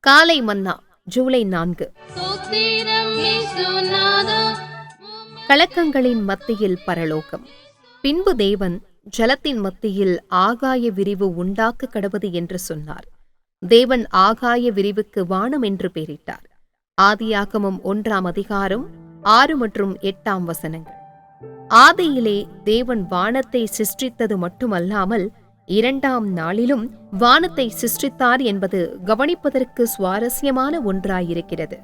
காலை மன்னா ஜூலை 4. கலக்கங்களின் மத்தியில் பரலோகம். பின்பு தேவன் ஜலத்தின் மத்தியில் ஆகாய விரிவு உண்டாக்க கடவது என்று சொன்னார். தேவன் ஆகாய விரிவுக்கு வானம் என்று பெயரிட்டார். ஆதியாகமம் 1 அதிகாரம் 6 மற்றும் 8 வசனங்கள். ஆதியிலே தேவன் வானத்தை சிருஷ்டித்தது மட்டுமல்லாமல் 2ஆம் நாளிலும் வானத்தை சிருஷ்டித்தார் என்பது கவனிப்பதற்கு சுவாரஸ்யமான ஒன்றாயிருக்கிறது.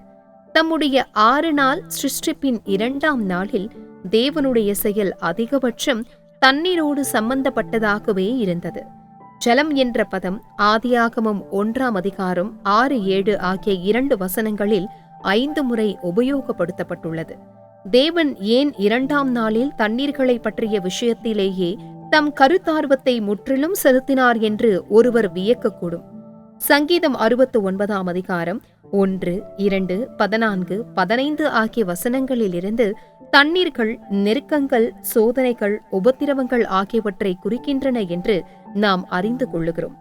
தம்முடைய 6 நாள் சிருஷ்டிப்பின் 2ஆம் நாளில் தேவனுடைய செயல் அதிகபட்சம் தண்ணீரோடு சம்பந்தப்பட்டதாகவே இருந்தது. ஜலம் என்ற பதம் ஆதியாகமம் 1 அதிகாரம் 6, 7 ஆகிய 2 வசனங்களில் 5 முறை உபயோகப்படுத்தப்பட்டுள்ளது. தேவன் ஏன் 2ஆம் நாளில் தண்ணீர்களை பற்றிய விஷயத்திலேயே தம் கருத்தார்வத்தை முற்றிலும் செலுத்தினார் என்று ஒருவர் வியக்கக்கூடும். சங்கீதம் 69 அதிகாரம் 1, 2, 14, 15 ஆகிய வசனங்களிலிருந்து தண்ணீர்கள் நெருக்கங்கள், சோதனைகள், உபத்திரவங்கள் ஆகியவற்றை குறிக்கின்றன என்று நாம் அறிந்து கொள்ளுகிறோம்.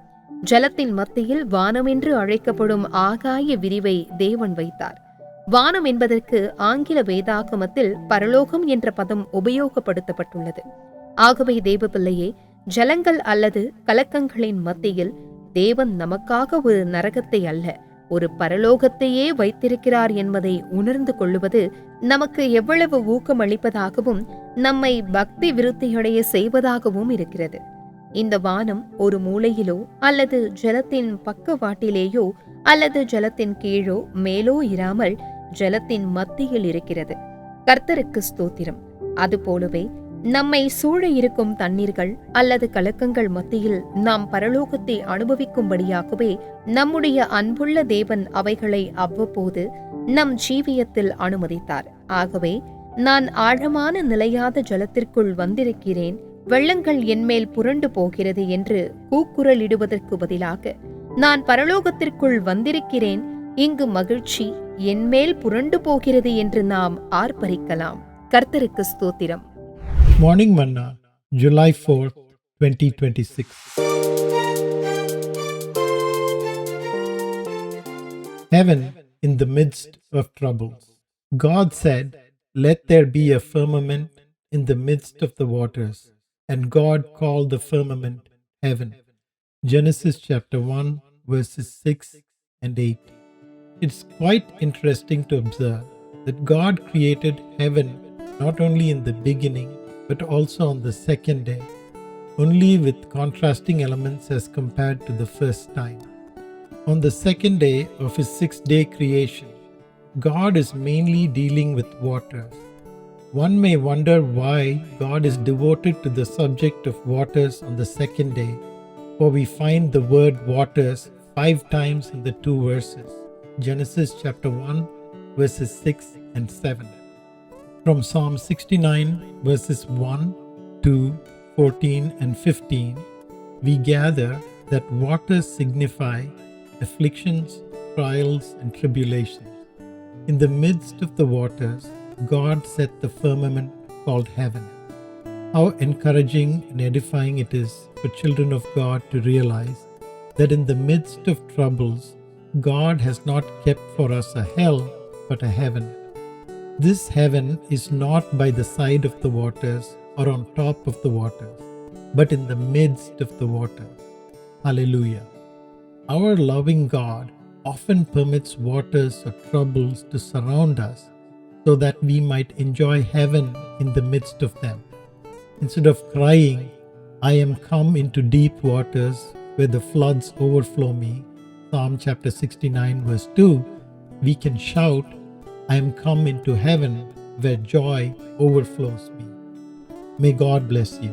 ஜலத்தின் மத்தியில் வானம் என்று அழைக்கப்படும் ஆகாய விரிவை தேவன் வைத்தார். வானம் என்பதற்கு ஆங்கில வேதாகமத்தில் பரலோகம் என்ற பதம் உபயோகப்படுத்தப்பட்டுள்ளது. ஆகவே தேவ பிள்ளையே, ஜலங்கள் அல்லது கலக்கங்களின் மத்தியில் தேவன் நமக்காக ஒரு நரகத்தை அல்ல, ஒரு பரலோகத்தையே வைத்திருக்கிறார் என்பதை உணர்ந்து கொள்ளுவது நமக்கு எவ்வளவு ஊக்கமளிப்பதாகவும் நம்மை பக்தி விருத்தியடைய செய்வதாகவும் இருக்கிறது. இந்த வானம் ஒரு மூலையிலோ அல்லது ஜலத்தின் பக்கவாட்டிலேயோ அல்லது ஜலத்தின் கீழோ மேலோ இராமல் ஜலத்தின் மத்தியில் இருக்கிறது. கர்த்தருக்கு ஸ்தோத்திரம். அதுபோலவே நம்மை சூழ இருக்கும் தண்ணீர்கள் அல்லது கலக்கங்கள் மத்தியில் நாம் பரலோகத்தை அனுபவிக்கும்படியாகவே நம்முடைய அன்புள்ள தேவன் அவைகளை அவ்வப்போது நம் ஜீவியத்தில் அனுமதித்தார். ஆகவே நான் ஆழமான நிலையாத ஜலத்திற்குள் வந்திருக்கிறேன், வெள்ளங்கள் என்மேல் புரண்டு போகிறது என்று கூக்குரலிடுவதற்கு பதிலாக நான் பரலோகத்திற்குள் வந்திருக்கிறேன், இங்கு மகிழ்ச்சி என்மேல் புரண்டு போகிறது என்று நாம் ஆர்ப்பரிக்கலாம். கர்த்தருக்கு ஸ்தோத்திரம். Morning Manna, July 4th, 2026. Heaven in the midst of troubles. God said, "Let there be a firmament in the midst of the waters," and God called the firmament heaven. Genesis chapter 1, verses 6 and 8. It's quite interesting to observe that God created heaven not only in the beginning but also on the second day, only with contrasting elements as compared to the first time. On the second day of his 6th-day creation, God is mainly dealing with waters. One may wonder why God is devoted to the subject of waters on the second day, for we find the word waters 5 times in the 2 verses, Genesis chapter 1, verses 6 and 7. From Psalm 69, verses 1, 2, 14 and 15, we gather that waters signify afflictions, trials and tribulations. In the midst of the waters, God set the firmament called heaven. How encouraging and edifying it is for children of God to realize that in the midst of troubles, God has not kept for us a hell, but a heaven. This heaven is not by the side of the waters or on top of the waters, but in the midst of the waters. Hallelujah. Our loving God often permits waters or troubles to surround us so that we might enjoy heaven in the midst of them. Instead of crying, "I am come into deep waters where the floods overflow me," Psalm chapter 69, verse 2, we can shout, "I am come into heaven where joy overflows me." May God bless you.